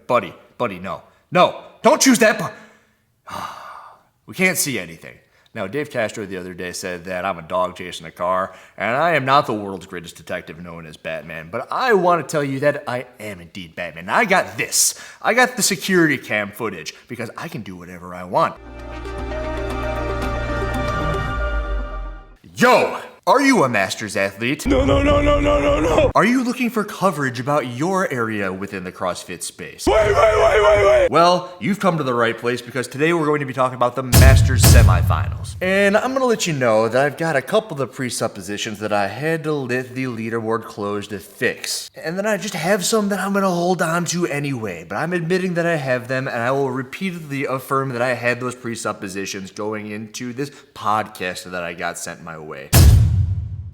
Buddy, no. No, don't choose that We can't see anything. Now, Dave Castro the other day said that I'm a dog chasing a car, and I am not the world's greatest detective known as Batman, but I want to tell you that I am indeed Batman. I got this. I got the security cam footage, because I can do whatever I want. Yo! Are you a Masters athlete? No. Are you looking for coverage about your area within the CrossFit space? Wait. Well, you've come to the right place because today we're going to be talking about the Masters Semifinals. And I'm going to let you know that I've got a couple of presuppositions that I had to let the leaderboard close to fix. And then I just have some that I'm going to hold on to anyway. But I'm admitting that I have them, and I will repeatedly affirm that I had those presuppositions going into this podcast that I got sent my way.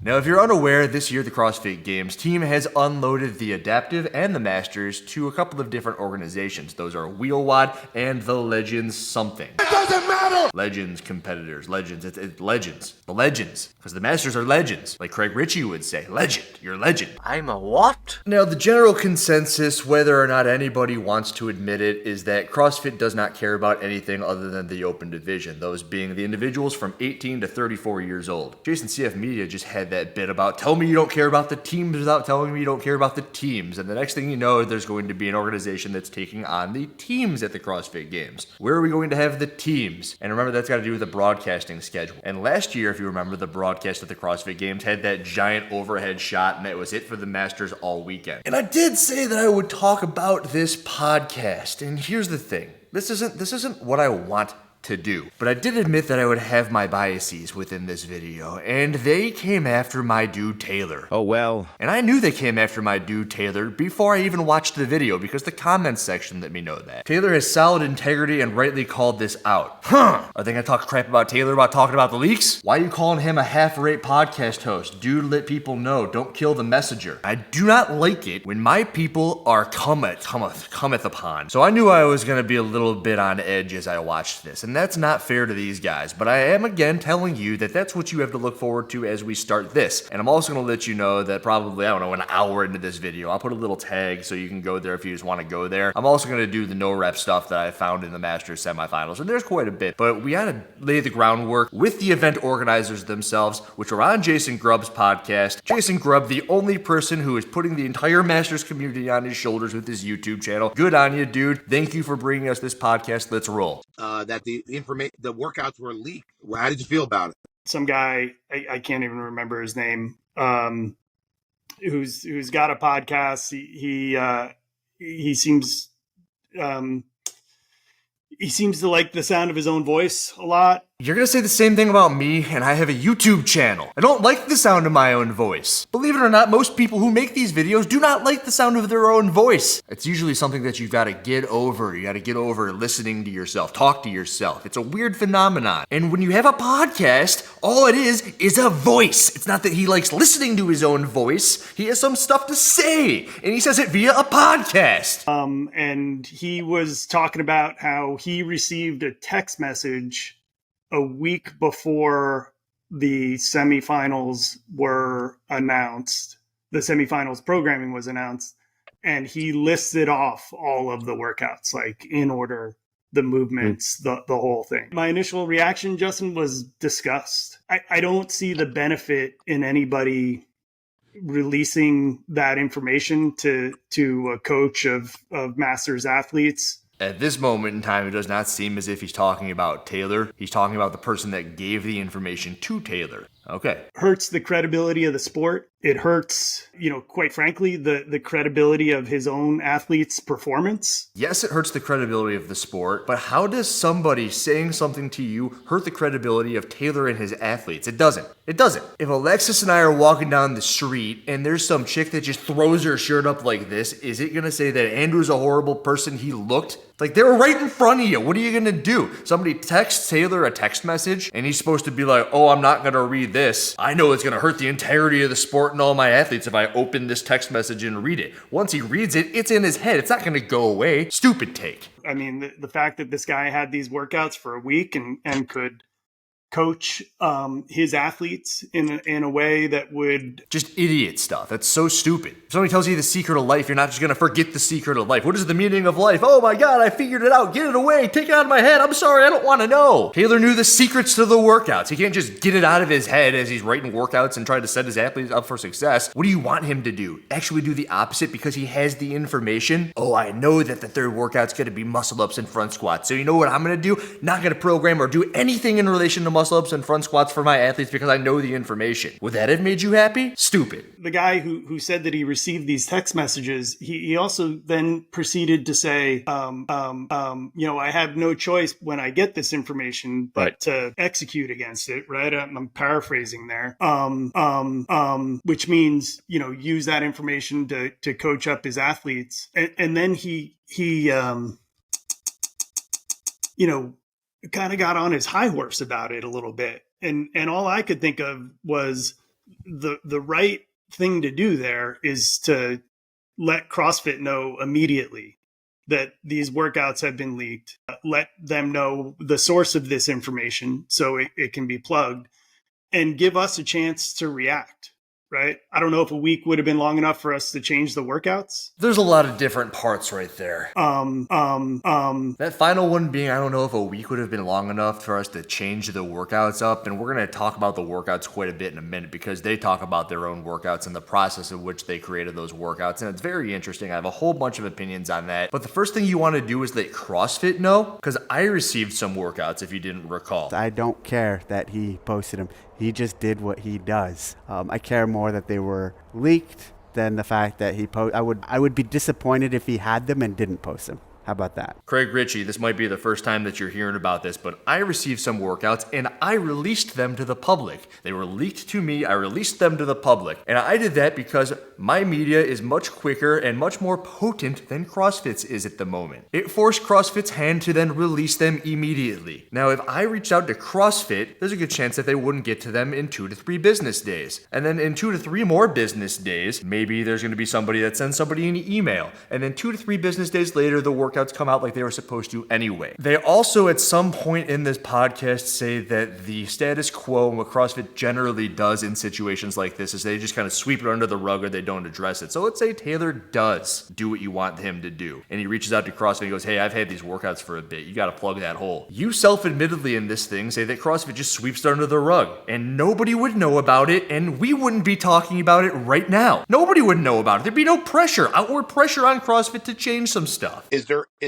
Now, if you're unaware, this year the CrossFit Games team has unloaded the Adaptive and the Masters to a couple of different organizations. Those are Wheelwad and the Legends something. It doesn't matter! Legends competitors. Legends. It's Legends. The Legends. Because the Masters are legends. Like Craig Ritchie would say. Legend. You're a legend. I'm a what? Now, the general consensus, whether or not anybody wants to admit it, is that CrossFit does not care about anything other than the open division. Those being the individuals from 18 to 34 years old. Jason CF Media just had that bit about tell me you don't care about the teams without telling me you don't care about the teams, and the next thing you know, there's going to be an organization that's taking on the teams at the CrossFit Games. Where are we going to have the teams? And remember, that's got to do with the broadcasting schedule. And last year, if you remember, the broadcast at the CrossFit Games had that giant overhead shot, and that was it for the Masters all weekend. And I did say that I would talk about this podcast, and here's the thing. This isn't what I want to do. But I did admit that I would have my biases within this video, and they came after my dude Taylor. Oh well. And I knew they came after my dude Taylor before I even watched the video, because the comments section let me know that. Taylor has solid integrity and rightly called this out. Are they gonna talk crap about Taylor about talking about the leaks? Why are you calling him a half-rate podcast host? Dude, let people know. Don't kill the messenger. I do not like it when my people are cometh upon. So I knew I was gonna be a little bit on edge as I watched this, and that's not fair to these guys, but I am again telling you that that's what you have to look forward to as we start this. And I'm also going to let you know that probably, an hour into this video, I'll put a little tag so you can go there if you just want to go there. I'm also going to do the NOREP stuff that I found in the Masters semifinals, and there's quite a bit, but we got to lay the groundwork with the event organizers themselves, which are on Jason Grubb's podcast. Jason Grubb, the only person who is putting the entire Masters community on his shoulders with his YouTube channel. Good on you, dude. Thank you for bringing us this podcast. Let's roll. That the workouts were leaked. How did you feel about it? Some guy, I can't even remember his name, who's got a podcast. He seems to like the sound of his own voice a lot. You're gonna say the same thing about me, and I have a YouTube channel. I don't like the sound of my own voice. Believe it or not, most people who make these videos do not like the sound of their own voice. It's usually something that you've got to get over. You got to get over listening to yourself, talk to yourself. It's a weird phenomenon. And when you have a podcast, all it is a voice. It's not that he likes listening to his own voice. He has some stuff to say, and he says it via a podcast. And he was talking about how he received a text message a week before the semifinals were announced, the semifinals programming was announced, and he listed off all of the workouts, like in order, the movements, the whole thing. My initial reaction, Justin, was disgust. I don't see the benefit in anybody releasing that information to a coach of Masters athletes. At this moment in time, it does not seem as if he's talking about Taylor. He's talking about the person that gave the information to Taylor. Okay. Hurts the credibility of the sport. It hurts, quite frankly, the credibility of his own athlete's performance. Yes, it hurts the credibility of the sport, but how does somebody saying something to you hurt the credibility of Taylor and his athletes? It doesn't. It doesn't. If Alexis and I are walking down the street and there's some chick that just throws her shirt up like this, is it going to say that Andrew's a horrible person? He looked like they were right in front of you. What are you going to do? Somebody texts Taylor a text message and he's supposed to be like, oh, I'm not going to read this. I know it's going to hurt the integrity of the sport and all my athletes if I open this text message and read it. Once he reads it, it's in his head. It's not going to go away. Stupid take. I mean, the fact that this guy had these workouts for a week and could coach his athletes in a way that would just idiot stuff. That's so stupid. If somebody tells you the secret of life, you're not just going to forget the secret of life. What is the meaning of life? Oh my God, I figured it out. Get it away. Take it out of my head. I'm sorry. I don't want to know. Taylor knew the secrets to the workouts. He can't just get it out of his head as he's writing workouts and trying to set his athletes up for success. What do you want him to do? Actually do the opposite because he has the information? Oh, I know that the third workout's going to be muscle ups and front squats. So you know what I'm going to do? Not going to program or do anything in relation to muscle ups and front squats for my athletes because I know the information. Would that have made you happy? Stupid. The guy who said that he received these text messages, he also then proceeded to say, I have no choice when I get this information but to execute against it, right? I'm paraphrasing there. Which means, use that information to coach up his athletes. And then he kind of got on his high horse about it a little bit. And all I could think of was the right thing to do there is to let CrossFit know immediately that these workouts have been leaked. Let them know the source of this information so it can be plugged and give us a chance to react. Right? I don't know if a week would have been long enough for us to change the workouts. There's a lot of different parts right there. That final one being, I don't know if a week would have been long enough for us to change the workouts up. And we're going to talk about the workouts quite a bit in a minute because they talk about their own workouts and the process in which they created those workouts. And it's very interesting. I have a whole bunch of opinions on that. But the first thing you want to do is let CrossFit know, because I received some workouts, if you didn't recall. I don't care that he posted them. He just did what he does. I care more that they were leaked than the fact that he I would be disappointed if he had them and didn't post them. How about that? Craig Ritchie, this might be the first time that you're hearing about this, but I received some workouts and I released them to the public. They were leaked to me, I released them to the public. And I did that because my media is much quicker and much more potent than CrossFit's is at the moment. It forced CrossFit's hand to then release them immediately. Now, if I reached out to CrossFit, there's a good chance that they wouldn't get to them in 2 to 3 business days. And then in 2 to 3 more business days, maybe there's going to be somebody that sends somebody an email. And then 2 to 3 business days later, the workouts come out like they were supposed to anyway. They also at some point in this podcast say that the status quo and what CrossFit generally does in situations like this is they just kind of sweep it under the rug or they don't address it. So let's say Taylor does do what you want him to do. And he reaches out to CrossFit and goes, hey, I've had these workouts for a bit. You got to plug that hole. You self-admittedly in this thing say that CrossFit just sweeps it under the rug and nobody would know about it and we wouldn't be talking about it right now. Nobody would know about it. There'd be no pressure, outward pressure on CrossFit to change some stuff. Is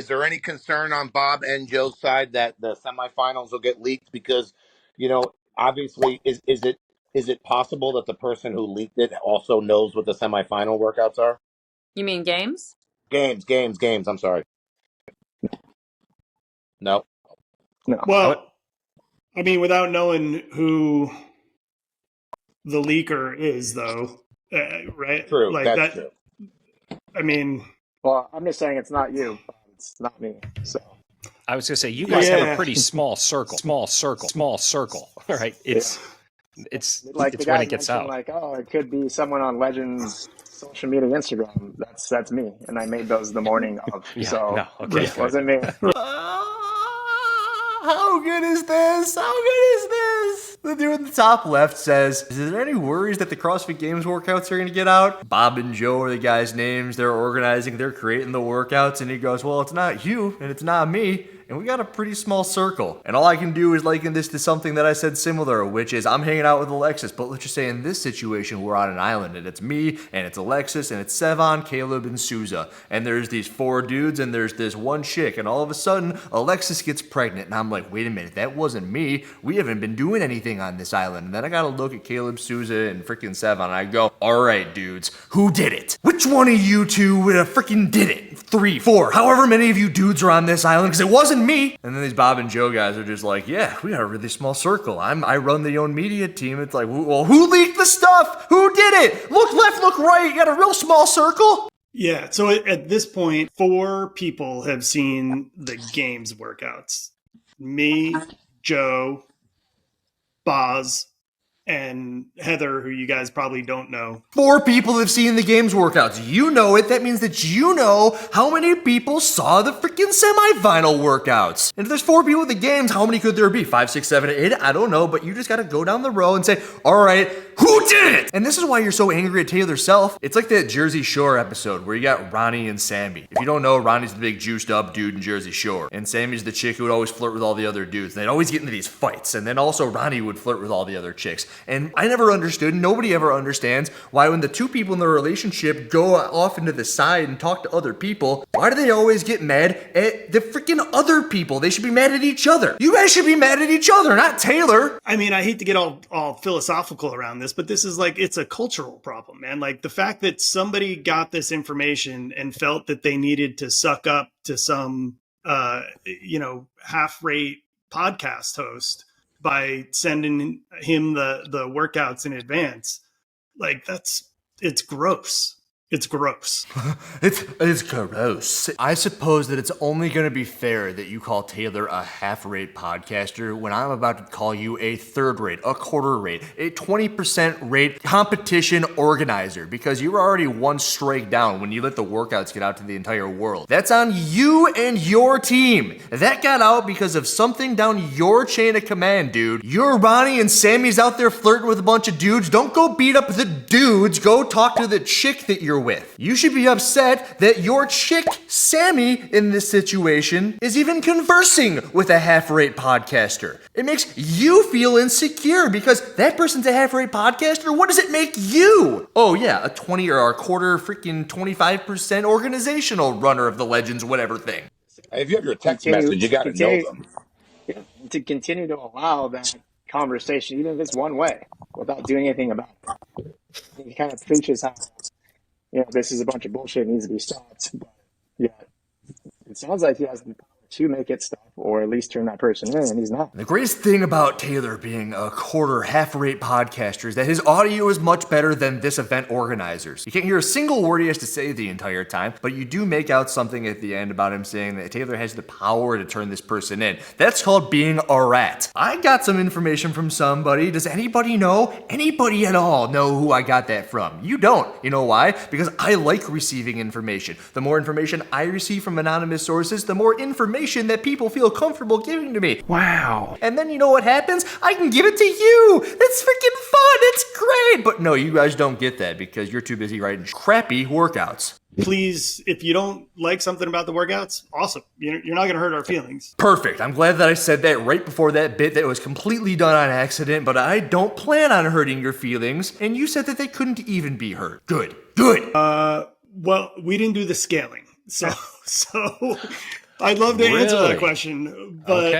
there any concern on Bob and Joe's side that the semifinals will get leaked? Because, obviously, is it possible that the person who leaked it also knows what the semifinal workouts are? You mean games? Games. I'm sorry. No. Well, I mean, without knowing who the leaker is, though, right? True. Like that's true. I mean, well, I'm just saying it's not you. It's not me. So I was going to say, you guys have a pretty small circle. All right. It's like it's when it gets out. Like, oh, it could be someone on Legends social media, Instagram. That's me. And I made those the morning of. It wasn't me. How good is this? The dude in the top left says, is there any worries that the CrossFit Games workouts are going to get out? Bob and Joe are the guys' names. They're organizing, they're creating the workouts. And he goes, well, it's not you and it's not me. And we got a pretty small circle. And all I can do is liken this to something that I said similar, which is I'm hanging out with Alexis. But let's just say in this situation, we're on an island. And it's me, and it's Alexis, and it's Sevon, Caleb, and Souza. And there's these 4 dudes, and there's this one chick. And all of a sudden, Alexis gets pregnant. And I'm like, wait a minute, that wasn't me. We haven't been doing anything on this island. And then I gotta look at Caleb, Souza, and freaking Sevon. And I go, all right, dudes, who did it? Which one of you two freaking did it? 3, 4, however many of you dudes are on this island, because it wasn't me. And then these Bob and Joe guys are just like, yeah, we got a really small circle. I run the own media team. It's like, well, who leaked the stuff? Who did it? Look left, look right. You got a real small circle? Yeah. So at this point, 4 people have seen the games workouts. Me, Joe, Boz, and Heather, who you guys probably don't know. 4 people have seen the games workouts. You know it. That means that you know how many people saw the freaking semifinal workouts. And if there's 4 people at the games, how many could there be? 5, 6, 7, 8? I don't know, but you just got to go down the row and say, all right, who did it? And this is why you're so angry at Taylor Self. It's like that Jersey Shore episode where you got Ronnie and Sammy. If you don't know, Ronnie's the big juiced up dude in Jersey Shore. And Sammy's the chick who would always flirt with all the other dudes. And they'd always get into these fights. And then also Ronnie would flirt with all the other chicks. And I never understood, nobody ever understands, why when the 2 people in the relationship go off into the side and talk to other people, why do they always get mad at the freaking other people? They should be mad at each other. You guys should be mad at each other, not Taylor. I mean, I hate to get all philosophical around this, but this is like, it's a cultural problem, man. Like the fact that somebody got this information and felt that they needed to suck up to some, half-rate podcast host by sending him the workouts in advance. Like it's gross. It's gross. It's gross. I suppose that it's only going to be fair that you call Taylor a half-rate podcaster when I'm about to call you a third-rate, a quarter-rate, a 20% rate competition organizer, because you were already 1 strike down when you let the workouts get out to the entire world. That's on you and your team. That got out because of something down your chain of command, dude. You're Ronnie and Sammy's out there flirting with a bunch of dudes. Don't go beat up the dudes. Go talk to the chick that you're with. You should be upset that your chick, Sammy, in this situation, is even conversing with a half-rate podcaster. It makes you feel insecure because that person's a half-rate podcaster. What does it make you? Oh yeah, a 20 or a quarter freaking 25% organizational runner of the Legends whatever thing. If you have your text message, you got to know them. Yeah, to continue to allow that conversation, even if it's one way, without doing anything about it. He kind of preaches how, this is a bunch of bullshit, it needs to be stopped. But yeah, it sounds like he has the power to make it stop, or at least turn that person in, and he's not. The greatest thing about Taylor being a quarter, half-rate podcaster is that his audio is much better than this event organizer's. You can't hear a single word he has to say the entire time, but you do make out something at the end about him saying that Taylor has the power to turn this person in. That's called being a rat. I got some information from somebody. Does anybody know? Anybody at all know who I got that from? You don't. You know why? Because I like receiving information. The more information I receive from anonymous sources, the more information that people feel comfortable giving to me. Wow. And then you know what happens? I can give it to you. It's freaking fun. It's great. But no, you guys don't get that because you're too busy writing crappy workouts. Please, if you don't like something about the workouts, awesome. You're not going to hurt our feelings. Perfect. I'm glad that I said that right before that bit that was completely done on accident, but I don't plan on hurting your feelings. And you said that they couldn't even be hurt. Good. Good. Well, we didn't do the scaling. So I'd love to answer that question, but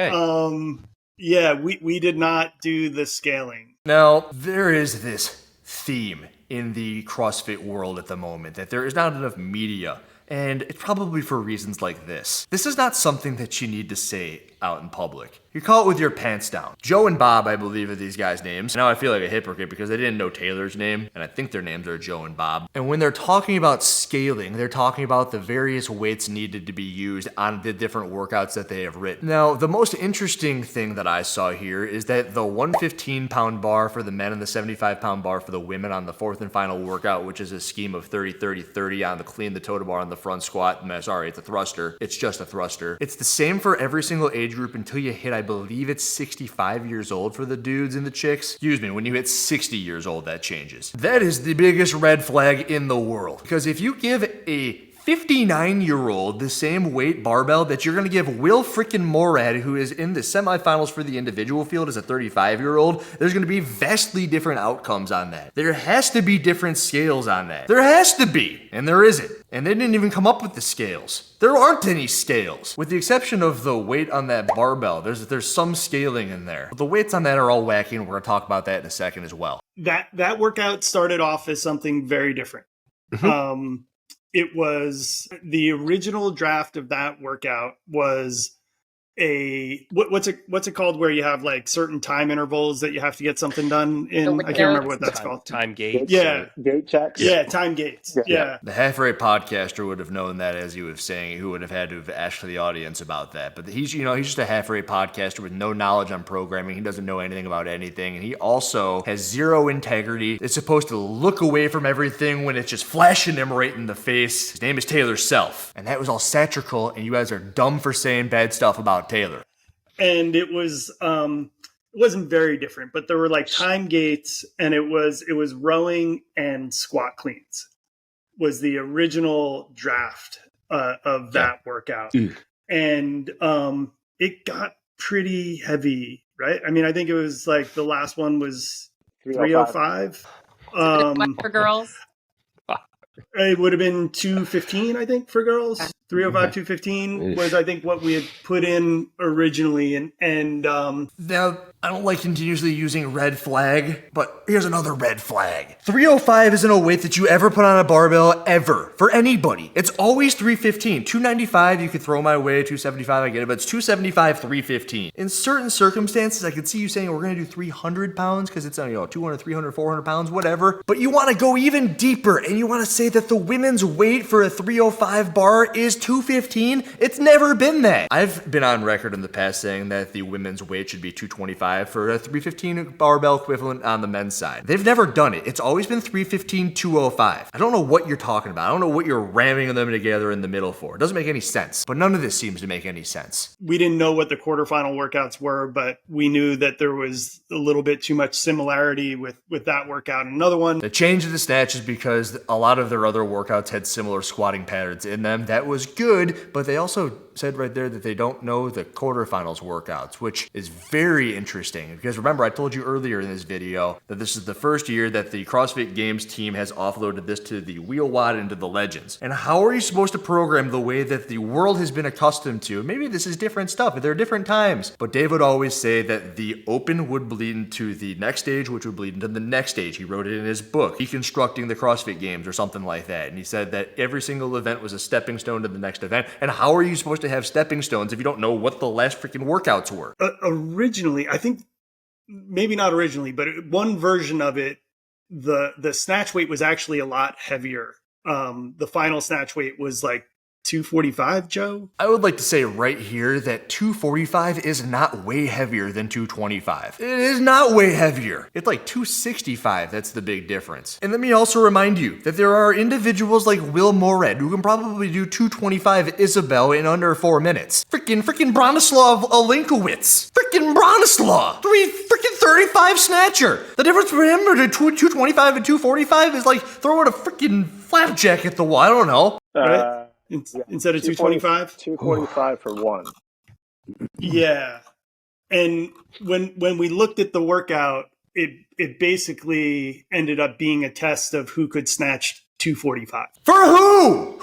yeah, we did not do the scaling. Now, there is this theme in the CrossFit world at the moment that there is not enough media, and it's probably for reasons like this. This is not something that you need to say out in public. You call it with your pants down. Joe and Bob, I believe, are these guys' names. Now I feel like a hypocrite because they didn't know Taylor's name, and I think their names are Joe and Bob. And when they're talking about scaling, they're talking about the various weights needed to be used on the different workouts that they have written. Now, the most interesting thing that I saw here is that the 115-pound bar for the men and the 75-pound bar for the women on the 4th and final workout, which is a scheme of 30-30-30 on the clean, the total bar on the front squat. Sorry, it's a thruster. It's just a thruster. It's the same for every single age group until you hit, I believe it's 65 years old for the dudes and the chicks. Excuse me, when you hit 60 years old, that changes. That is the biggest red flag in the world. Because if you give a 59-year-old the same weight barbell that you're going to give Will frickin' Morad, who is in the semifinals for the individual field as a 35-year-old, there's going to be vastly different outcomes on that. There has to be different scales on that. There has to be, and there isn't. And they didn't even come up with the scales. There aren't any scales. With the exception of the weight on that barbell, there's some scaling in there. But the weights on that are all wacky, and we're going to talk about that in a second as well. That workout started off as something very different. It was the original draft of that workout was what's it called where you have like certain time intervals that you have to get something done in? I can't remember what that's called. Time gates. Gate checks. Yeah, time gates. Yeah. The half-rate podcaster would have known that, as he was saying. He would have had to have asked the audience about that. But he's just a half-rate podcaster with no knowledge on programming. He doesn't know anything about anything. And he also has zero integrity. It's supposed to look away from everything when it's just flashing him right in the face. His name is Taylor Self. And that was all satirical, and you guys are dumb for saying bad stuff about Taylor. And it wasn't very different, but there were like time gates, and it was rowing and squat cleans was the original draft of that workout. And it got pretty heavy, right? I mean, I think it was like the last one was 305. For girls. It would have been 215, I think, for girls. 305, 215 was, I think, what we had put in originally. And now, I don't like continuously using red flag, but here's another red flag. 305 isn't a weight that you ever put on a barbell, ever, for anybody. It's always 315. 295, you could throw my way. 275, I get it, but it's 275, 315. In certain circumstances, I could see you saying we're going to do 300 pounds because it's, 200, 300, 400 pounds, whatever. But you want to go even deeper, and you want to say that the women's weight for a 305 bar is 215. It's never been that. I've been on record in the past saying that the women's weight should be 225 for a 315 barbell equivalent on the men's side. They've never done it. It's always been 315, 205. I don't know what you're talking about. I don't know what you're ramming them together in the middle for. It doesn't make any sense. But none of this seems to make any sense. We didn't know what the quarterfinal workouts were, but we knew that there was a little bit too much similarity with that workout. Another one. The change of the snatch is because a lot of their other workouts had similar squatting patterns in them. That was good, but they also said right there that they don't know the quarterfinals workouts, which is very interesting. Because remember, I told you earlier in this video that this is the first year that the CrossFit Games team has offloaded this to the Wheel Wad and to the Legends. And how are you supposed to program the way that the world has been accustomed to? Maybe this is different stuff. There are different times. But Dave would always say that the open would bleed into the next stage, which would bleed into the next stage. He wrote it in his book, Deconstructing the CrossFit Games or something like that. And he said that every single event was a stepping stone to the next event. And how are you supposed to have stepping stones if you don't know what the last freaking workouts were? Originally, I think, maybe not originally, but one version of it, the snatch weight was actually a lot heavier. The final snatch weight was like 245, Joe? I would like to say right here that 245 is not way heavier than 225. It is not way heavier. It's like 265. That's the big difference. And let me also remind you that there are individuals like Will Moret who can probably do 225 Isabel in under 4 minutes. Freaking Bronislaw Olinkowicz. Freaking Bronislaw. 35 snatcher. The difference for him between 225 and 245 is like throwing a freaking flapjack at the wall. I don't know. Right? Instead of 225? 245 for one. Yeah. And when we looked at the workout, it basically ended up being a test of who could snatch 245. For who?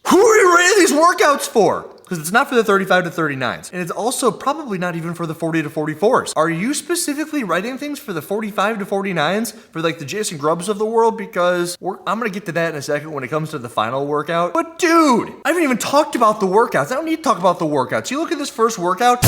Who are you rating these workouts for? Because it's not for the 35 to 39s. And it's also probably not even for the 40 to 44s. Are you specifically writing things for the 45 to 49s? For like the Jason Grubbs of the world? Because I'm going to get to that in a second when it comes to the final workout. But dude, I haven't even talked about the workouts. I don't need to talk about the workouts. You look at this first workout,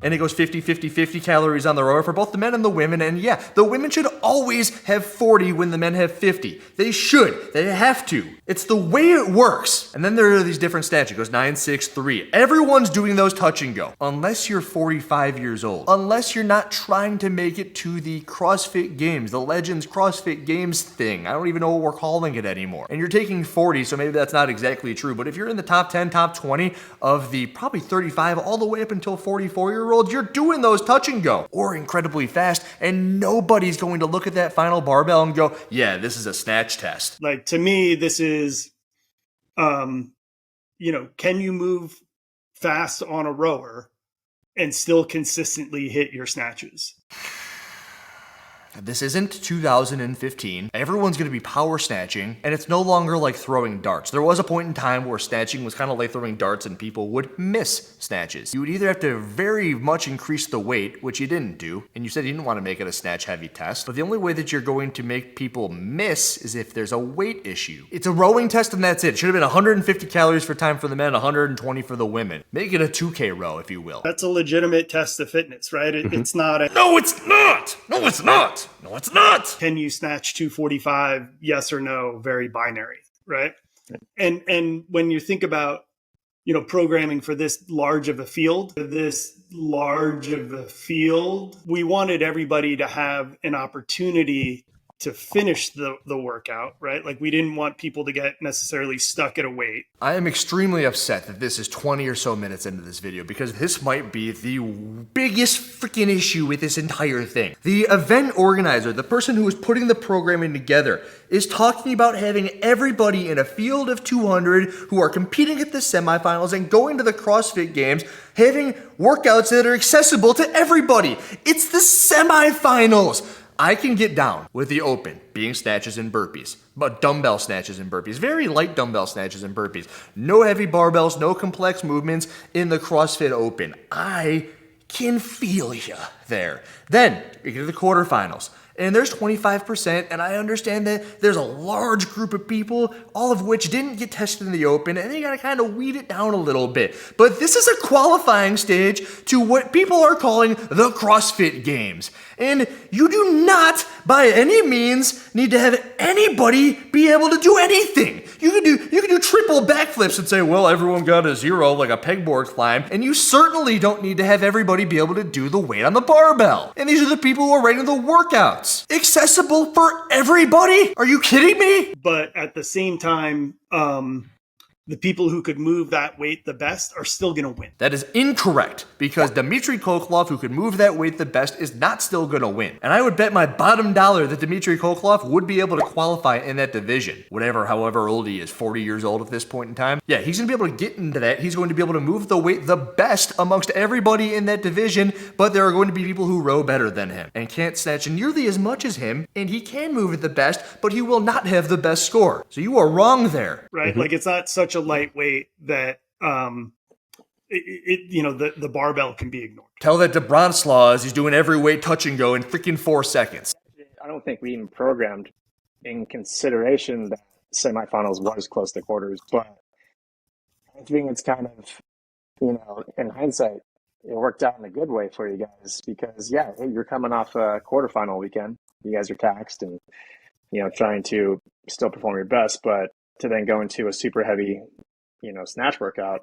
and it goes 50 calories on the rower for both the men and the women. And yeah, the women should always have 40 when the men have 50. They should. They have to. It's the way it works. And then there are these different stats. It goes 9, 6, 3. Everyone's doing those touch and go. Unless you're 45 years old. Unless you're not trying to make it to the CrossFit Games, the Legends CrossFit Games thing. I don't even know what we're calling it anymore. And you're taking 40, so maybe that's not exactly true. But if you're in the top 10, top 20 of the probably 35 all the way up until 44-year-olds, you're doing those touch and go or incredibly fast, and nobody's going to look at that final barbell and go, yeah, this is a snatch test. Like, to me, this is, can you move fast on a rower and still consistently hit your snatches? This isn't 2015. Everyone's going to be power snatching, and it's no longer like throwing darts. There was a point in time where snatching was kind of like throwing darts and people would miss snatches. You would either have to very much increase the weight, which you didn't do, and you said you didn't want to make it a snatch heavy test, but the only way that you're going to make people miss is if there's a weight issue. It's a rowing test and that's it. It should have been 150 calories for time for the men, 120 for the women. Make it a 2K row, if you will. That's a legitimate test of fitness, right? It's not a... No, it's not! No, it's not! No, it's not! Can you snatch 245? Yes or no? Very binary, right? And when you think about, programming for this large of a field, we wanted everybody to have an opportunity to finish the workout, right? Like we didn't want people to get necessarily stuck at a weight. I am extremely upset that this is 20 or so minutes into this video because this might be the biggest freaking issue with this entire thing. The event organizer, the person who is putting the programming together, is talking about having everybody in a field of 200 who are competing at the semifinals and going to the CrossFit Games having workouts that are accessible to everybody. It's the semifinals. I can get down with the open, being snatches and burpees, but dumbbell snatches and burpees, very light dumbbell snatches and burpees, no heavy barbells, no complex movements in the CrossFit Open. I can feel you there. Then we get to the quarterfinals. And there's 25%, and I understand that there's a large group of people, all of which didn't get tested in the open, and you gotta kind of weed it down a little bit. But this is a qualifying stage to what people are calling the CrossFit Games. And you do not, by any means, need to have anybody be able to do anything. You can do triple backflips and say, well, everyone got a 0, like a pegboard climb, and you certainly don't need to have everybody be able to do the weight on the barbell. And these are the people who are writing the workouts. Accessible for everybody? Are you kidding me? But at the same time, the people who could move that weight the best are still going to win. That is incorrect, because Dmitry Koklov, who could move that weight the best, is not still going to win. And I would bet my bottom dollar that Dmitry Koklov would be able to qualify in that division. However old he is, 40 years old at this point in time. Yeah, he's going to be able to get into that. He's going to be able to move the weight the best amongst everybody in that division, but there are going to be people who row better than him and can't snatch nearly as much as him, and he can move it the best, but he will not have the best score. So you are wrong there. Right? Like it's not such a lightweight that the barbell can be ignored. Tell that to Bronslaw he's doing every weight touch and go in freaking 4 seconds. I don't think we even programmed in consideration that semifinals was close to quarters, but I think it's kind of, in hindsight, it worked out in a good way for you guys because, hey, you're coming off a quarterfinal weekend. You guys are taxed and, trying to still perform your best, but to then go into a super heavy, snatch workout,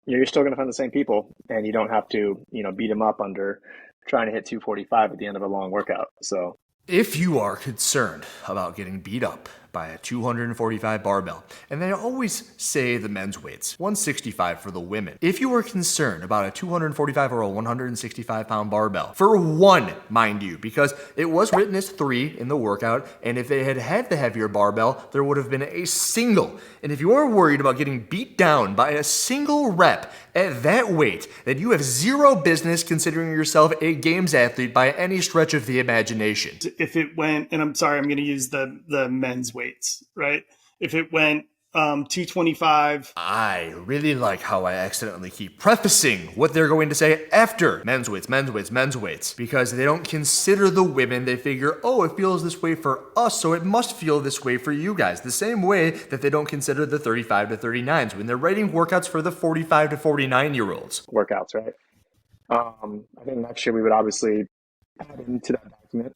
you're still going to find the same people and you don't have to, beat them up under trying to hit 245 at the end of a long workout. So if you are concerned about getting beat up by a 245 barbell, and they always say the men's weights, 165 for the women. If you are concerned about a 245 or a 165 pound barbell, for one, mind you, because it was written as 3 in the workout, and if they had had the heavier barbell, there would have been a single. And if you are worried about getting beat down by a single rep at that weight, then you have zero business considering yourself a games athlete by any stretch of the imagination. If it went, and I'm sorry, I'm going to use the men's weights, right? If it went 225. I really like how I accidentally keep prefacing what they're going to say after men's weights, because they don't consider the women. They figure, oh, it feels this way for us, so it must feel this way for you guys. The same way that they don't consider the 35 to 39s when they're writing workouts for the 45 to 49-year-olds. Workouts, right? I think next year we would obviously add into that document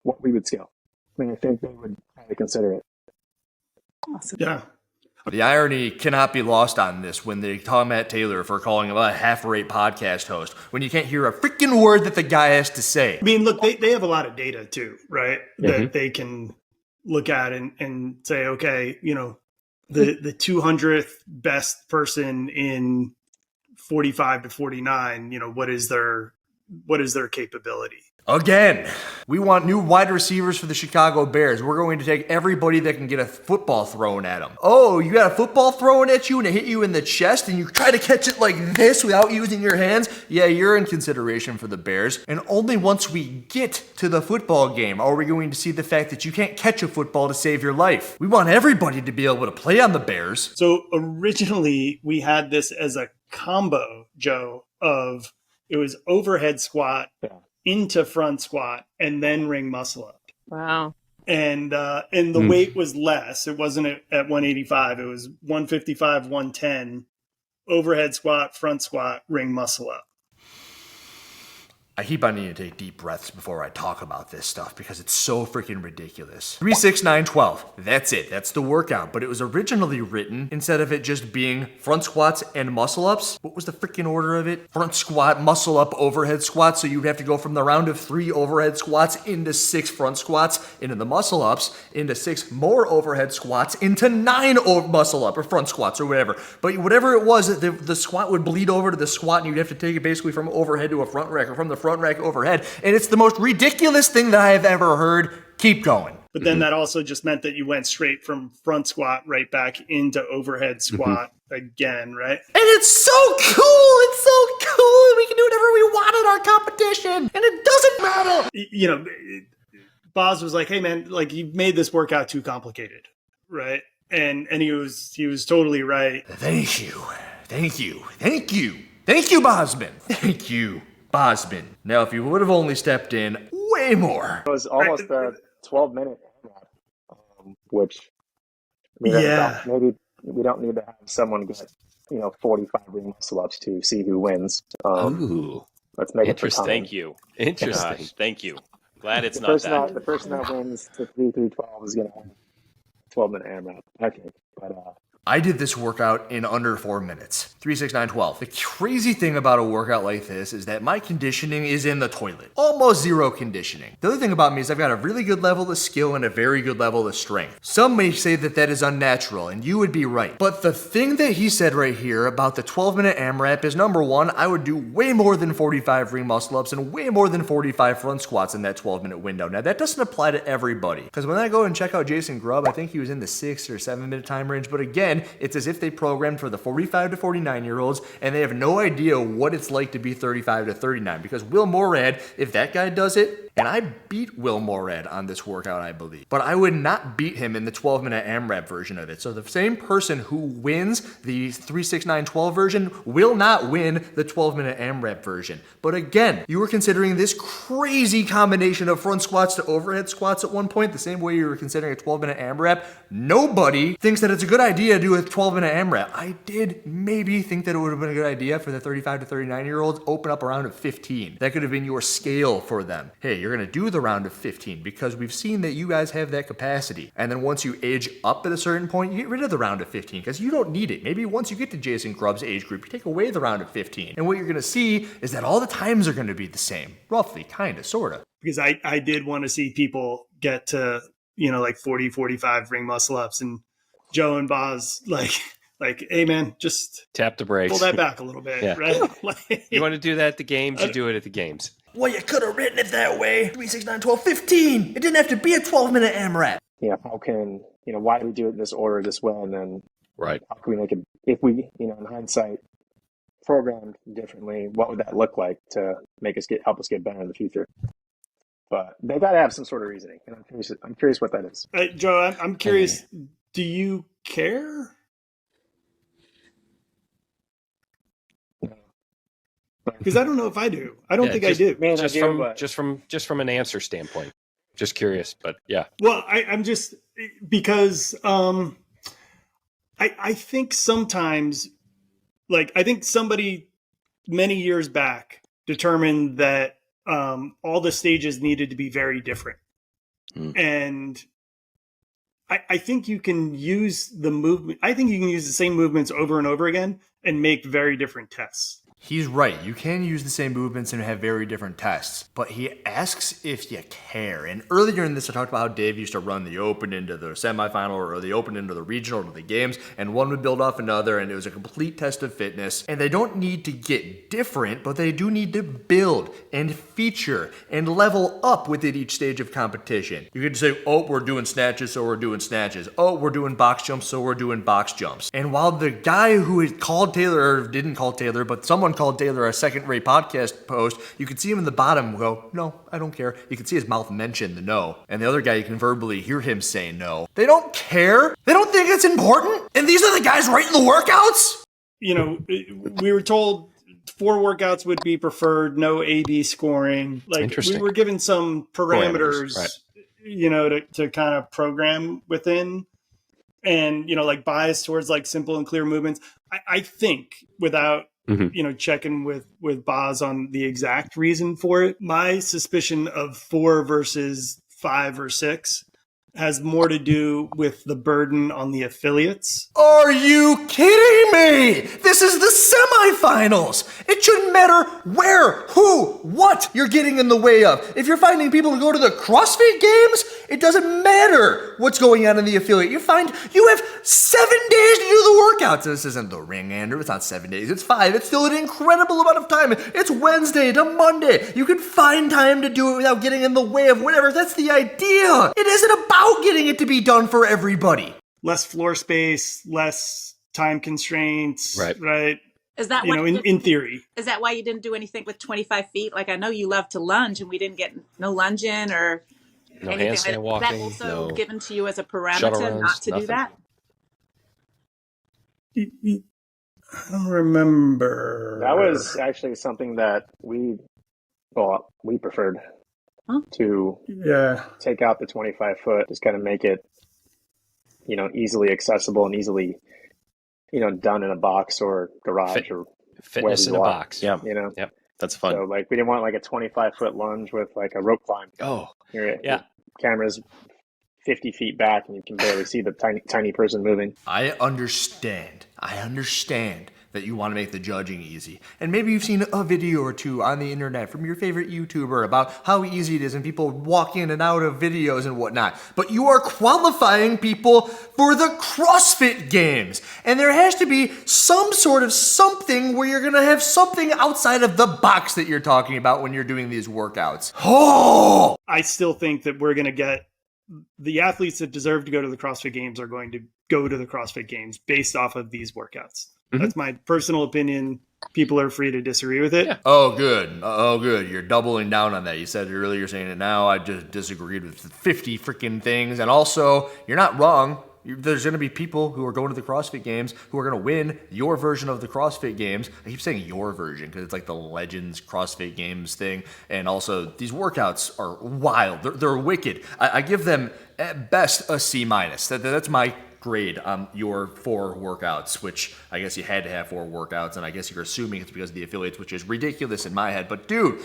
what we would scale. I think they would highly consider it. Awesome. Yeah. The irony cannot be lost on this when they call Matt Taylor for calling him a half-rate podcast host, when you can't hear a freaking word that the guy has to say. I mean, look, they have a lot of data too, right? Mm-hmm. That they can look at and say, okay, the 200th best person in 45 to 49, what is their capability? Again, we want new wide receivers for the Chicago Bears. We're going to take everybody that can get a football thrown at them. Oh, you got a football thrown at you and it hit you in the chest and you try to catch it like this without using your hands? Yeah, you're in consideration for the Bears. And only once we get to the football game are we going to see the fact that you can't catch a football to save your life. We want everybody to be able to play on the Bears. So originally we had this as a combo, Joe, of it was overhead squat into front squat and then ring muscle up. Wow. And the weight was less. It wasn't at 185. It was 155, 110, overhead squat, front squat, ring muscle up. I keep on needing to take deep breaths before I talk about this stuff because it's so freaking ridiculous. 3, 6, 9, 12. That's it. That's the workout. But it was originally written, instead of it just being front squats and muscle ups, what was the freaking order of it? Front squat, muscle up, overhead squats. So you'd have to go from the round of 3 overhead squats into 6 front squats, into the muscle ups, into 6 more overhead squats, into 9 muscle up or front squats or whatever. But whatever it was, the squat would bleed over to the squat and you'd have to take it basically from overhead to a front rack or from the front rack overhead, and it's the most ridiculous thing that I have ever heard. Keep going. But then that also just meant that you went straight from front squat right back into overhead squat again, right? And it's so cool! It's so cool! We can do whatever we want in our competition, and it doesn't matter! You know, Boz was like, hey man, like you made this workout too complicated, right? And he was totally right. Thank you, Bosman. Thank you, Bosman. Now, if you would have only stepped in way more. It was almost a 12-minute which maybe we don't need to have someone get 45 ring muscle ups to see who wins. Let's make it for Thank you. Interesting. Thank you. Glad it's the not that. The person that wins the 3-3-12 is going to have a 12-minute AMRAP, I think. But I did this workout in under 4 minutes. 3, 6, 9, 12. The crazy thing about a workout like this is that my conditioning is in the toilet. Almost zero conditioning. The other thing about me is I've got a really good level of skill and a very good level of strength. Some may say that that is unnatural, and you would be right. But the thing that he said right here about the 12-minute AMRAP is, number one, I would do way more than 45 ring muscle ups and way more than 45 front squats in that 12-minute window. Now, that doesn't apply to everybody. Because when I go and check out Jason Grubb, I think he was in the 6 or 7 minute time range. But again, it's as if they programmed for the 45 to 49-year-olds, and they have no idea what it's like to be 35 to 39. Because Will Morad, if that guy does it, and I beat Will Morad on this workout, I believe, but I would not beat him in the 12-minute AMRAP version of it. So the same person who wins the 3, 6, 9, 12 version will not win the 12-minute AMRAP version. But again, you were considering this crazy combination of front squats to overhead squats at one point, the same way you were considering a 12-minute AMRAP. Nobody thinks that it's a good idea to do a 12-minute AMRAP. I did maybe think that it would have been a good idea for the 35 to 39-year-olds, open up a round of 15. That could have been your scale for them. Hey, you're going to do the round of 15 because we've seen that you guys have that capacity. And then once you age up at a certain point, you get rid of the round of 15 because you don't need it. Maybe once you get to Jason Grubb's age group, you take away the round of 15. And what you're going to see is that all the times are going to be the same. Roughly, kind of, sort of. Because I did want to see people get to, like 40, 45 ring muscle ups, and Joe and Boz like, hey man, just tap the brakes, pull that back a little bit, right? You want to do that at the games, you do it at the games. Well, you could have written it that way. 3, 6, 9, 12, 15. It didn't have to be a 12-minute AMRAP. How can, why do we do it in this order this way? And then right, how can we make it, if we, in hindsight, programmed differently, what would that look like to make us help us get better in the future? But they got to have some sort of reasoning, and I'm curious what that is. Joe, I'm curious. Do you care? Because I don't know if I do. I don't think I do. Man, just from an answer standpoint. Just curious, but yeah. Well, I'm just because I think sometimes, I think somebody many years back determined that all the stages needed to be very different, and I think you can use the movement. I think you can use the same movements over and over again and make very different tests. He's right. You can use the same movements and have very different tests, but he asks if you care. And earlier in this, I talked about how Dave used to run the open into the semifinal or the open into the regional to the games, and one would build off another, and it was a complete test of fitness. And they don't need to get different, but they do need to build and feature and level up within each stage of competition. You could say, oh, we're doing snatches, so we're doing snatches. Oh, we're doing box jumps, so we're doing box jumps. And while the guy who had called Taylor, or didn't call Taylor, but someone called Taylor a second-rate podcast post, you could see him in the bottom go, no, I don't care. You can see his mouth mention the no. And the other guy, you can verbally hear him say no. They don't care. They don't think it's important. And these are the guys writing the workouts? You know, we were told 4 workouts would be preferred, no A/B scoring. Like, we were given some parameters, right. You know, to kind of program within, and, you know, like bias towards like simple and clear movements. I think without, you know, checking with Boz on the exact reason for it, my suspicion of 4 versus 5 or 6 has more to do with the burden on the affiliates. Are you kidding me? This is the semifinals. It shouldn't matter where, who, what you're getting in the way of. If you're finding people to go to the CrossFit Games, it doesn't matter what's going on in the affiliate. You have 7 days to do the workouts. This isn't the ring, Andrew. It's not 7 days. It's 5. It's still an incredible amount of time. It's Wednesday to Monday. You can find time to do it without getting in the way of whatever. That's the idea. It isn't about getting it to be done for everybody. Less floor space, less time constraints, right? Is that you know, in theory? Is that why you didn't do anything with 25 feet? Like, I know you love to lunge, and we didn't get no lunge in or no anything. handstand walking. Is that also given to you as a shuttle parameter runs, not to nothing. do that? I don't remember. That was actually something that we preferred to take out the 25 foot, just kind of make it, you know, easily accessible and easily, you know, done in a box or garage or fitness in a box. Yeah, you know, that's fun. So like, we didn't want like a 25 foot lunge with like a rope climb. Oh, Your camera's 50 feet back and you can barely see the tiny person moving. I understand that you want to make the judging easy. And maybe you've seen a video or two on the internet from your favorite YouTuber about how easy it is and people walk in and out of videos and whatnot. But you are qualifying people for the CrossFit Games. And there has to be some sort of something where you're going to have something outside of the box that you're talking about when you're doing these workouts. Oh! I still think that we're going to get the athletes that deserve to go to the CrossFit Games are going to go to the CrossFit Games based off of these workouts. That's my personal opinion. People are free to disagree with it. Yeah. Oh, good. You're doubling down on that. You said it earlier, you're saying it now. I just disagreed with 50 freaking things. And also, you're not wrong. There's going to be people who are going to the CrossFit Games who are going to win your version of the CrossFit Games. I keep saying your version because it's like the Legends CrossFit Games thing. And also, these workouts are wild. They're wicked. I give them, at best, a C-. That's my grade on your 4 workouts, which I guess you had to have 4 workouts, and I guess you're assuming it's because of the affiliates, which is ridiculous in my head. But dude,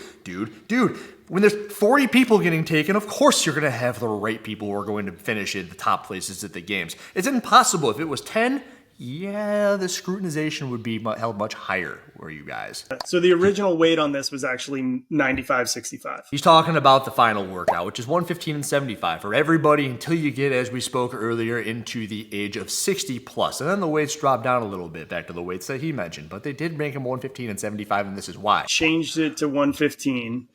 when there's 40 people getting taken, of course you're going to have the right people who are going to finish in the top places at the games. It's impossible. If it was 10, yeah, the scrutinization would be held much higher, were you guys? So the original weight on this was actually 95.65. He's talking about the final workout, which is 115 and 75 for everybody until you get, as we spoke earlier, into the age of 60 plus. And then the weights drop down a little bit back to the weights that he mentioned, but they did make him 115 and 75, and this is why. Changed it to 115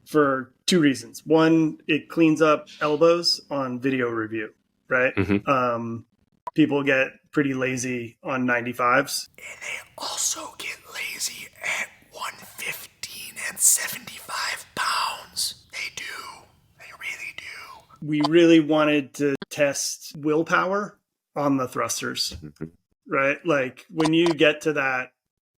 for 2 reasons. One, it cleans up elbows on video review, right? People get pretty lazy on 95s. And they also get lazy at 115 and 75 pounds. They do. They really do. We really wanted to test willpower on the thrusters, right? Like, when you get to that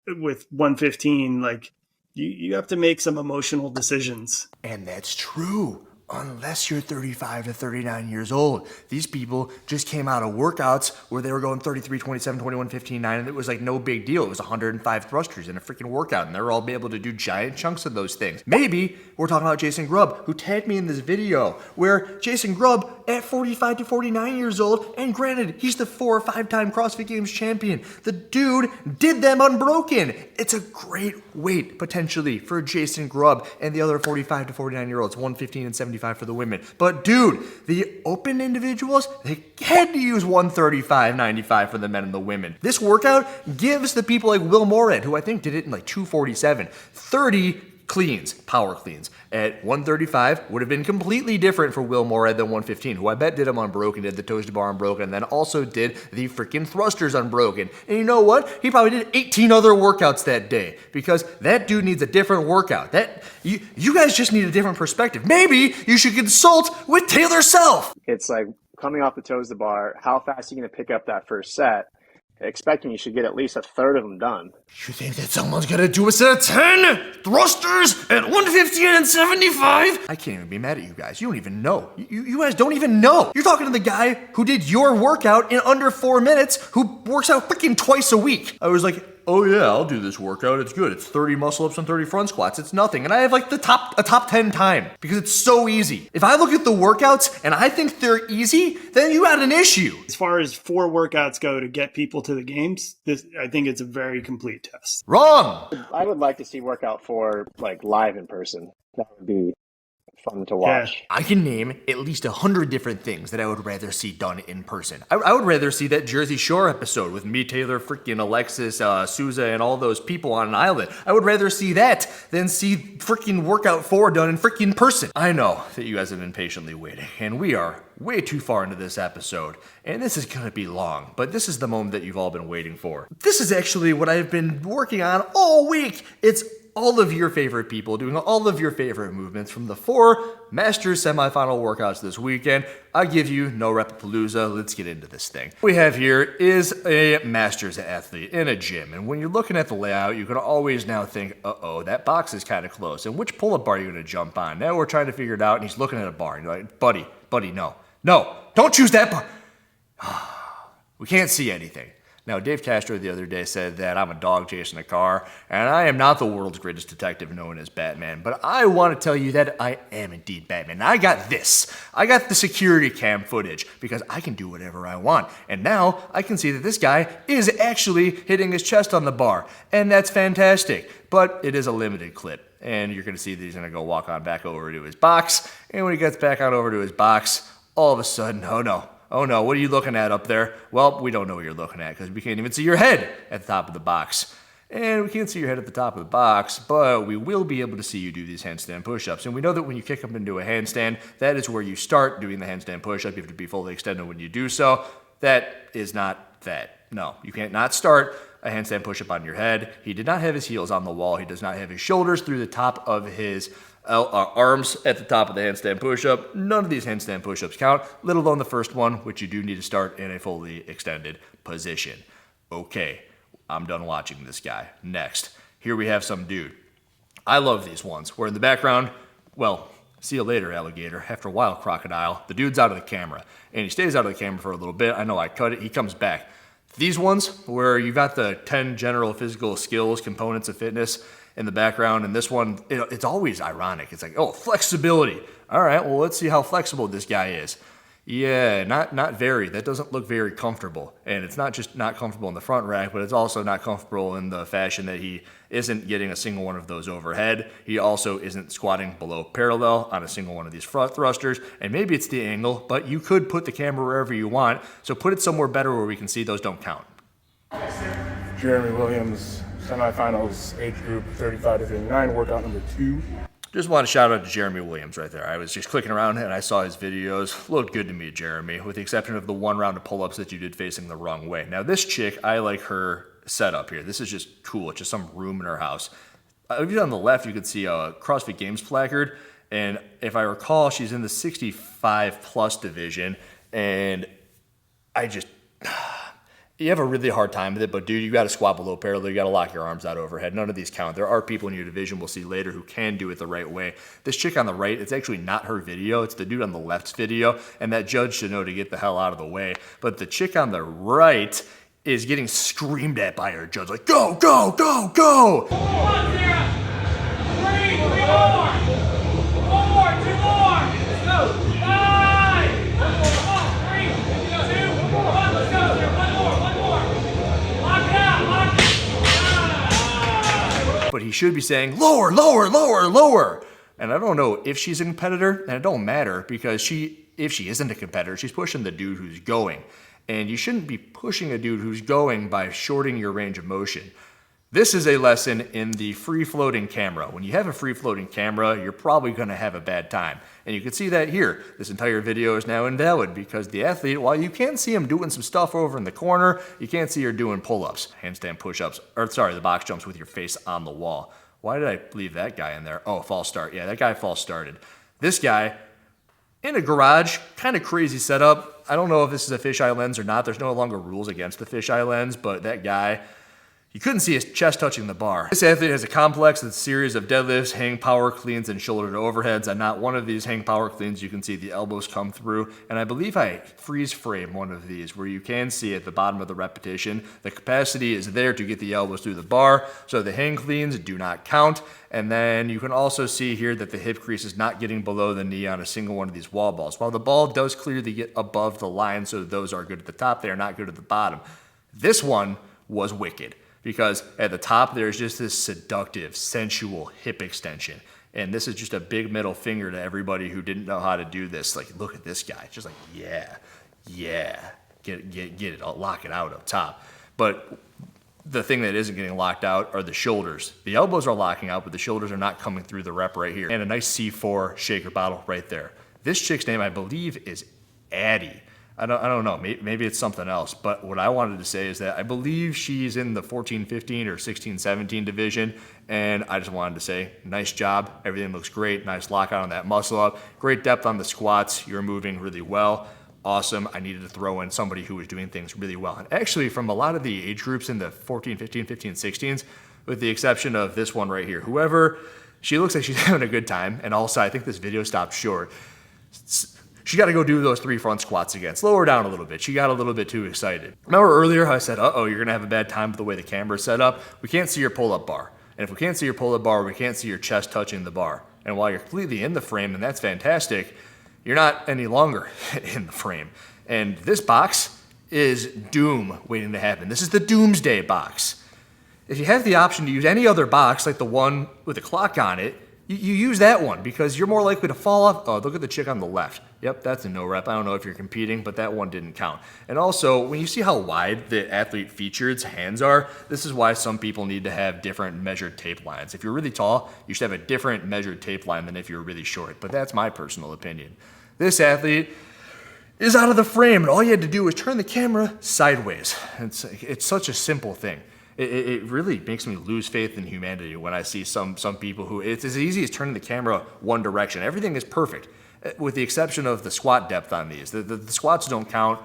with 115, like, you have to make some emotional decisions. And that's true. Unless you're 35 to 39 years old. These people just came out of workouts where they were going 33, 27, 21, 15, 9, and it was like no big deal. It was 105 thrusters in a freaking workout, and they were all able to do giant chunks of those things. Maybe we're talking about Jason Grubb, who tagged me in this video, where Jason Grubb at 45 to 49 years old, and granted, he's the 4 or 5-time CrossFit Games champion. The dude did them unbroken. It's a great weight, potentially, for Jason Grubb and the other 45 to 49-year-olds, 115 and 75 for the women. But dude, the open individuals, they had to use 135.95 for the men and the women. This workout gives the people like Will Moorhead, who I think did it in like 247, 30 cleans, power cleans. At 135 would have been completely different for Will Moorhead than 115, who I bet did them unbroken, did the toes to bar unbroken, and then also did the freaking thrusters unbroken. And you know what? He probably did 18 other workouts that day, because that dude needs a different workout. You guys just need a different perspective. Maybe you should consult with Taylor Self. It's like coming off the toes to the bar, how fast are you going to pick up that first set? Expecting you should get at least a third of them done. You think that someone's gonna do a set of 10 thrusters at 115 and 75? I can't even be mad at you guys. You don't even know. You guys don't even know. You're talking to the guy who did your workout in under 4 minutes, who works out freaking twice a week. I was like, oh yeah, I'll do this workout. It's good. It's 30 muscle ups and 30 front squats. It's nothing. And I have like a top 10 time because it's so easy. If I look at the workouts and I think they're easy, then you had an issue. As far as 4 workouts go to get people to the games, I think it's a very complete test. Wrong. I would like to see workout 4 like live in person. That would be fun to watch. I can name at least 100 different things that I would rather see done in person. I would rather see that Jersey Shore episode with me, Taylor, freaking Alexis, Souza, and all those people on an island. I would rather see that than see freaking workout 4 done in freaking person. I know that you guys have been patiently waiting, and we are way too far into this episode, and this is gonna be long, but this is the moment that you've all been waiting for. This is actually what I've been working on all week. It's all of your favorite people doing all of your favorite movements from the 4 Masters semifinal workouts this weekend. I give you NOREP Palooza. Let's get into this thing. What we have here is a Masters athlete in a gym, and when you're looking at the layout, you can always now think, uh-oh, that box is kind of close, and which pull-up bar are you gonna jump on? Now we're trying to figure it out, and he's looking at a bar, and you're like, buddy, no, don't choose that bar. We can't see anything. Now, Dave Castro the other day said that I'm a dog chasing a car, and I am not the world's greatest detective known as Batman, but I want to tell you that I am indeed Batman. I got this. I got the security cam footage, because I can do whatever I want. And now, I can see that this guy is actually hitting his chest on the bar, and that's fantastic. But it is a limited clip, and you're going to see that he's going to go walk on back over to his box, and when he gets back on over to his box, all of a sudden, oh no, what are you looking at up there? Well, we don't know what you're looking at because we can't even see your head at the top of the box. And we can't see your head at the top of the box, but we will be able to see you do these handstand push-ups. And we know that when you kick up into a handstand, that is where you start doing the handstand push-up. You have to be fully extended when you do so. That is not that. No, you can't not start a handstand push-up on your head. He did not have his heels on the wall. He does not have his shoulders through the top of his arms at the top of the handstand push-up. None of these handstand push-ups count, let alone the first one, which you do need to start in a fully extended position. Okay, I'm done watching this guy. Next, here we have some dude. I love these ones, where in the background, well, see you later, alligator. After a while, crocodile. The dude's out of the camera, and he stays out of the camera for a little bit. I know I cut it. He comes back. These ones, where you've got the 10 general physical skills, components of fitness, in the background, and this one, it's always ironic. It's like, oh, flexibility. All right, well, let's see how flexible this guy is. Yeah, not very. That doesn't look very comfortable. And it's not just not comfortable in the front rack, but it's also not comfortable in the fashion that he isn't getting a single one of those overhead. He also isn't squatting below parallel on a single one of these front thrusters. And maybe it's the angle, but you could put the camera wherever you want. So put it somewhere better where we can see those don't count. Jeremy Williams, semifinals, age group 35 to 59, workout number 2. Just want to shout out to Jeremy Williams right there. I was just clicking around and I saw his videos. Looked good to me, Jeremy, with the exception of the one round of pull-ups that you did facing the wrong way. Now, this chick, I like her setup here. This is just cool. It's just some room in her house. Over on the left, you can see a CrossFit Games placard. And if I recall, she's in the 65 plus division. And I just... You have a really hard time with it, but dude, you got to squat below parallel. You got to lock your arms out overhead. None of these count. There are people in your division we'll see later who can do it the right way. This chick on the right, it's actually not her video. It's the dude on the left's video, and that judge should know to get the hell out of the way. But the chick on the right is getting screamed at by her judge, like, go, go, go, go! 1, 0, 3, 3 more! 4, 2 more! Let's go! 5! he should be saying, lower, lower, lower, lower. And I don't know if she's a competitor, and it don't matter, because if she isn't a competitor, she's pushing the dude who's going. And you shouldn't be pushing a dude who's going by shorting your range of motion. This is a lesson in the free-floating camera. When you have a free-floating camera, you're probably going to have a bad time. And you can see that here. This entire video is now invalid because the athlete, while you can see him doing some stuff over in the corner, you can't see her doing pull-ups, handstand push-ups, the box jumps with your face on the wall. Why did I leave that guy in there? Oh, false start. Yeah, that guy false started. This guy, in a garage, kind of crazy setup. I don't know if this is a fisheye lens or not. There's no longer rules against the fisheye lens, but that guy, you couldn't see his chest touching the bar. This athlete has a complex series of deadlifts, hang power cleans, and shoulder to overheads. On not one of these hang power cleans, you can see the elbows come through. And I believe I freeze frame one of these where you can see at the bottom of the repetition, the capacity is there to get the elbows through the bar. So the hang cleans do not count. And then you can also see here that the hip crease is not getting below the knee on a single one of these wall balls. While the ball does clearly get above the line, so those are good at the top, they are not good at the bottom. This one was wicked, because at the top, there's just this seductive, sensual hip extension. And this is just a big middle finger to everybody who didn't know how to do this. Like, look at this guy. It's just like, yeah, get it, I'll lock it out up top. But the thing that isn't getting locked out are the shoulders. The elbows are locking out, but the shoulders are not coming through the rep right here. And a nice C4 shaker bottle right there. This chick's name, I believe, is Addie. I don't know, maybe it's something else, but what I wanted to say is that I believe she's in the 14-15 or 16-17 division, and I just wanted to say, nice job, everything looks great, nice lockout on that muscle up, great depth on the squats, you're moving really well, awesome. I needed to throw in somebody who was doing things really well, and actually from a lot of the age groups in the 14, 15, 15, 16s, with the exception of this one right here, whoever, she looks like she's having a good time, and also I think this video stopped short. She got to go do those 3 front squats again. Slow her down a little bit. She got a little bit too excited. Remember earlier how I said, uh-oh, you're going to have a bad time with the way the camera's set up? We can't see your pull-up bar. And if we can't see your pull-up bar, we can't see your chest touching the bar. And while you're completely in the frame, and that's fantastic, you're not any longer in the frame. And this box is doom waiting to happen. This is the doomsday box. If you have the option to use any other box, like the one with a clock on it, you use that one because you're more likely to fall off. Oh, look at the chick on the left. Yep, that's a no rep. I don't know if you're competing, but that one didn't count. And also, when you see how wide the athlete featured's hands are, this is why some people need to have different measured tape lines. If you're really tall, you should have a different measured tape line than if you're really short, but that's my personal opinion. This athlete is out of the frame, and all you had to do was turn the camera sideways. It's such a simple thing. It really makes me lose faith in humanity when I see some people who, it's as easy as turning the camera one direction. Everything is perfect, with the exception of the squat depth on these. The squats don't count.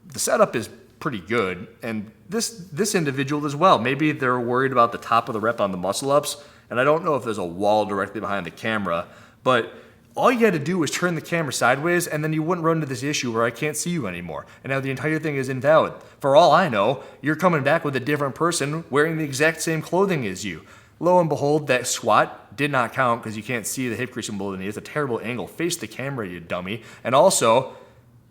The setup is pretty good, and this individual as well. Maybe they're worried about the top of the rep on the muscle ups, and I don't know if there's a wall directly behind the camera, but all you had to do was turn the camera sideways, and then you wouldn't run into this issue where I can't see you anymore. And now the entire thing is invalid. For all I know, you're coming back with a different person wearing the exact same clothing as you. Lo and behold, that squat did not count because you can't see the hip crease below the knee. It's a terrible angle. Face the camera, you dummy. And also,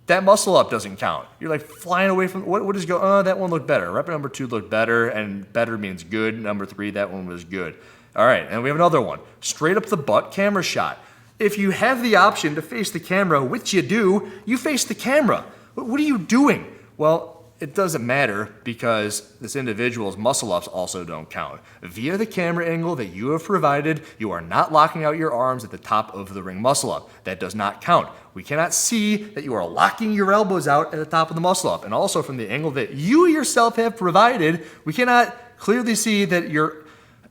that muscle up doesn't count. You're like flying away from, what is going, oh, that one looked better. Rep number 2 looked better, and better means good. Number 3, that one was good. All right, and we have another one. Straight up the butt camera shot. If you have the option to face the camera, which you do, you face the camera. What are you doing? Well, it doesn't matter because this individual's muscle ups also don't count. Via the camera angle that you have provided, you are not locking out your arms at the top of the ring muscle up. That does not count. We cannot see that you are locking your elbows out at the top of the muscle up. And also from the angle that you yourself have provided, we cannot clearly see that you're.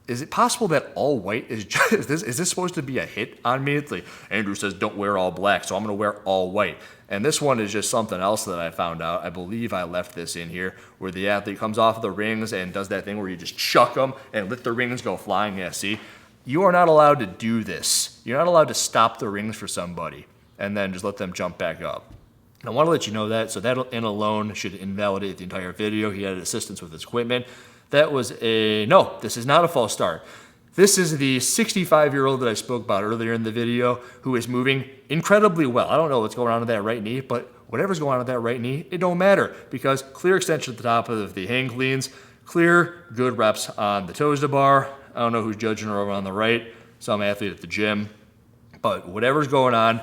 Is it possible that all white is just, is this supposed to be a hit on me? It's like, Andrew says don't wear all black, so I'm going to wear all white. And this one is just something else that I found out. I believe I left this in here, where the athlete comes off the rings and does that thing where you just chuck them and let the rings go flying. Yeah, see? You are not allowed to do this. You're not allowed to stop the rings for somebody and then just let them jump back up. And I want to let you know that, so that in alone should invalidate the entire video. He had assistance with his equipment. That was no, this is not a false start. This is the 65-year-old that I spoke about earlier in the video who is moving incredibly well. I don't know what's going on with that right knee, but whatever's going on with that right knee, it don't matter because clear extension at the top of the hang cleans, clear, good reps on the toes to bar. I don't know who's judging her over on the right, some athlete at the gym. But whatever's going on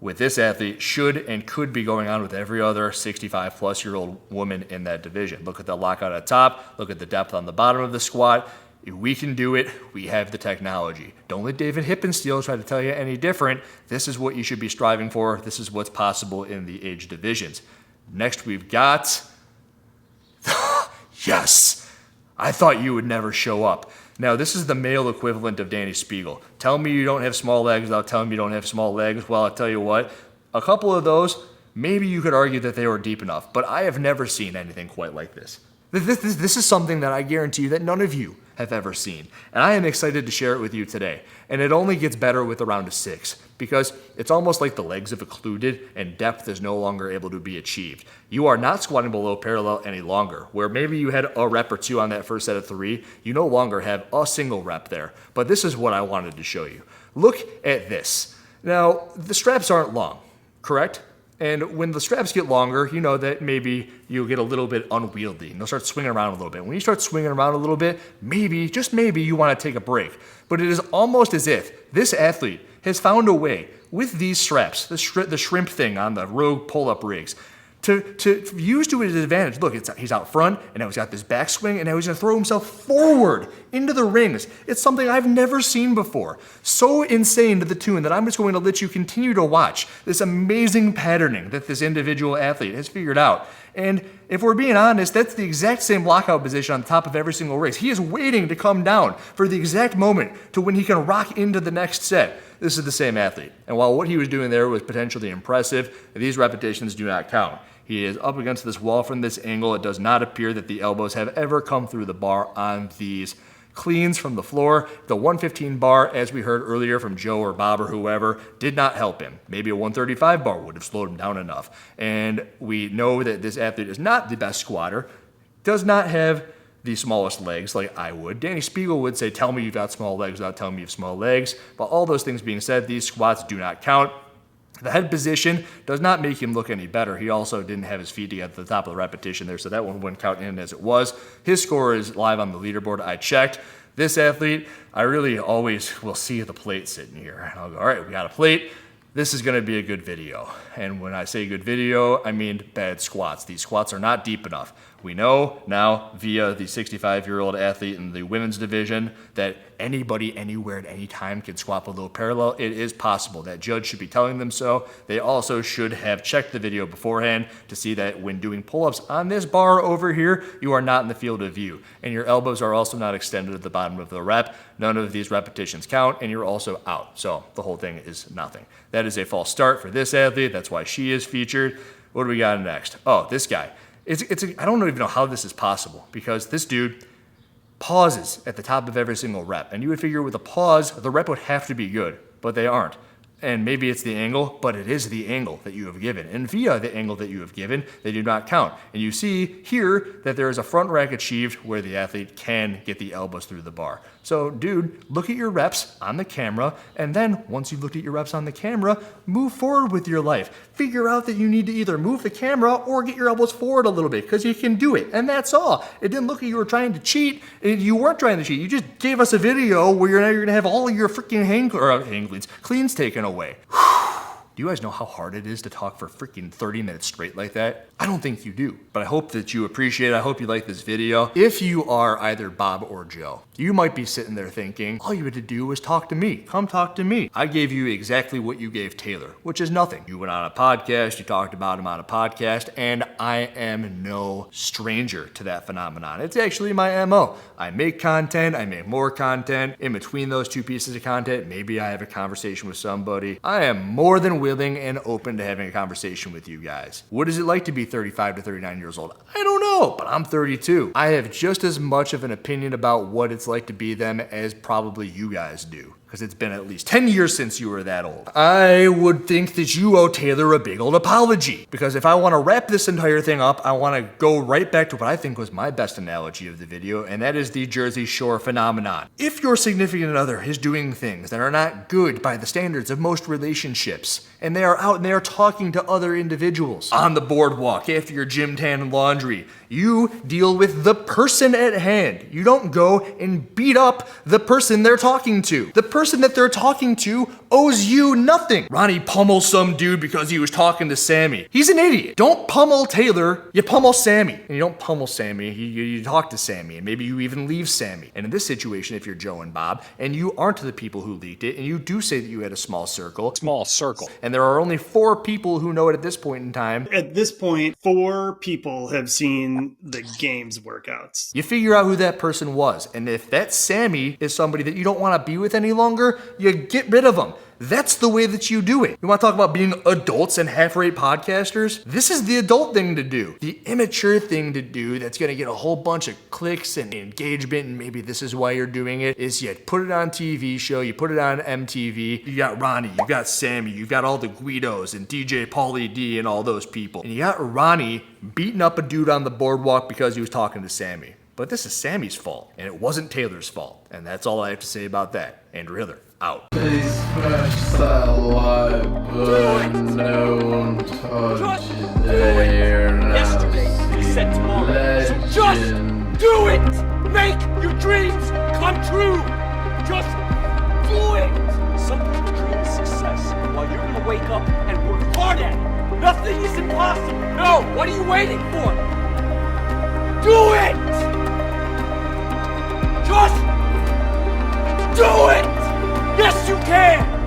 with this athlete should and could be going on with every other 65-plus-year-old woman in that division. Look at the lockout at top. Look at the depth on the bottom of the squat. If we can do it, we have the technology. Don't let David Hippensteel try to tell you any different. This is what you should be striving for. This is what's possible in the age divisions. Next, we've got... Yes! I thought you would never show up. Now, this is the male equivalent of Danny Spiegel. Tell me you don't have small legs without telling me you don't have small legs. Well, I'll tell you what, a couple of those, maybe you could argue that they were deep enough, but I have never seen anything quite like this. This is something that I guarantee you that none of you have ever seen, and I am excited to share it with you today. And it only gets better with a round of 6, because it's almost like the legs have occluded and depth is no longer able to be achieved. You are not squatting below parallel any longer, where maybe you had a rep or 2 on that first set of 3, you no longer have a single rep there. But this is what I wanted to show you. Look at this. Now, the straps aren't long, correct? And when the straps get longer, you know that maybe you'll get a little bit unwieldy and you'll start swinging around a little bit. When you start swinging around a little bit, maybe, just maybe, you want to take a break. But it is almost as if this athlete has found a way with these straps, the shrimp thing on the Rogue pull-up rigs, to use to his advantage. Look, he's out front, and now he's got this backswing, and now he's going to throw himself forward into the rings. It's something I've never seen before. So insane to the tune that I'm just going to let you continue to watch this amazing patterning that this individual athlete has figured out. And if we're being honest, that's the exact same lockout position on the top of every single race. He is waiting to come down for the exact moment to when he can rock into the next set. This is the same athlete. And while what he was doing there was potentially impressive, these repetitions do not count. He is up against this wall from this angle. It does not appear that the elbows have ever come through the bar on these cleans from the floor. The 115 bar, as we heard earlier from Joe or Bob or whoever, did not help him. Maybe a 135 bar would have slowed him down enough. And we know that this athlete is not the best squatter, does not have the smallest legs like I would. Danny Spiegel would say, tell me you've got small legs without telling me you have small legs. But all those things being said, these squats do not count. The head position does not make him look any better. He also didn't have his feet together at the top of the repetition there, so that one wouldn't count in as it was. His score is live on the leaderboard. I checked. This athlete, I really always will see the plate sitting here. And I'll go, all right, we got a plate. This is going to be a good video. And when I say good video, I mean bad squats. These squats are not deep enough. We know now via the 65-year-old athlete in the women's division that anybody, anywhere, at any time can squat below parallel. It is possible. That judge should be telling them so. They also should have checked the video beforehand to see that when doing pull-ups on this bar over here, you are not in the field of view. And your elbows are also not extended at the bottom of the rep. None of these repetitions count, and you're also out. So the whole thing is nothing. That is a false start for this athlete. That's why she is featured. What do we got next? Oh, this guy. I don't even know how this is possible, because this dude pauses at the top of every single rep. And you would figure with a pause, the rep would have to be good, but they aren't. And maybe it's the angle, but it is the angle that you have given. And via the angle that you have given, they do not count. And you see here that there is a front rack achieved where the athlete can get the elbows through the bar. So, dude, look at your reps on the camera, and then once you've looked at your reps on the camera, move forward with your life. Figure out that you need to either move the camera or get your elbows forward a little bit, because you can do it, and that's all. It didn't look like you were trying to cheat. You weren't trying to cheat. You just gave us a video where you're going to have all of your freaking cleans taken away. Do you guys know how hard it is to talk for freaking 30 minutes straight like that? I don't think you do, but I hope that you appreciate it. I hope you like this video. If you are either Bob or Joe, you might be sitting there thinking, all you had to do was talk to me. Come talk to me. I gave you exactly what you gave Taylor, which is nothing. You went on a podcast, you talked about him on a podcast, and I am no stranger to that phenomenon. It's actually my MO. I make content, I make more content. In between those two pieces of content, maybe I have a conversation with somebody. I am more than willing and open to having a conversation with you guys. What is it like to be 35 to 39 years old? I don't know, but I'm 32. I have just as much of an opinion about what it's like to be them as probably you guys do, because it's been at least 10 years since you were that old. I would think that you owe Taylor a big old apology, because if I want to wrap this entire thing up, I want to go right back to what I think was my best analogy of the video, and that is the Jersey Shore phenomenon. If your significant other is doing things that are not good by the standards of most relationships, and they are out and they are talking to other individuals on the boardwalk, after your gym tan and laundry, You deal with the person at hand. You don't go and beat up the person they're talking to. The person that they're talking to owes you nothing. Ronnie pummels some dude because he was talking to Sammy. He's an idiot. Don't pummel Taylor, you pummel Sammy. And you don't pummel Sammy, you talk to Sammy, and maybe you even leave Sammy. And in this situation, if you're Joe and Bob, and you aren't the people who leaked it, and you do say that you had a small circle, and there are only 4 people who know it at this point in time. At this point, 4 people have seen the game's workouts. You figure out who that person was, and if that Sammy is somebody that you don't want to be with any longer, you get rid of them. That's the way that you do it. You want to talk about being adults and half-rate podcasters? This is the adult thing to do. The immature thing to do that's going to get a whole bunch of clicks and engagement, and maybe this is why you're doing it, is you put it on TV show, you put it on MTV, you got Ronnie, you got Sammy, you got all the Guidos and DJ Pauly D and all those people. And you got Ronnie beating up a dude on the boardwalk because he was talking to Sammy. But this is Sammy's fault, and it wasn't Taylor's fault. And that's all I have to say about that. Andrew Hiller, out. Please smash that like button, no one touches there now. Yesterday, he said tomorrow. So just do it! Make your dreams come true! Just do it! Some people dream of success, while you're gonna wake up and work hard at it. Nothing is impossible. No, what are you waiting for? Do it! Just do it! Yes, you can!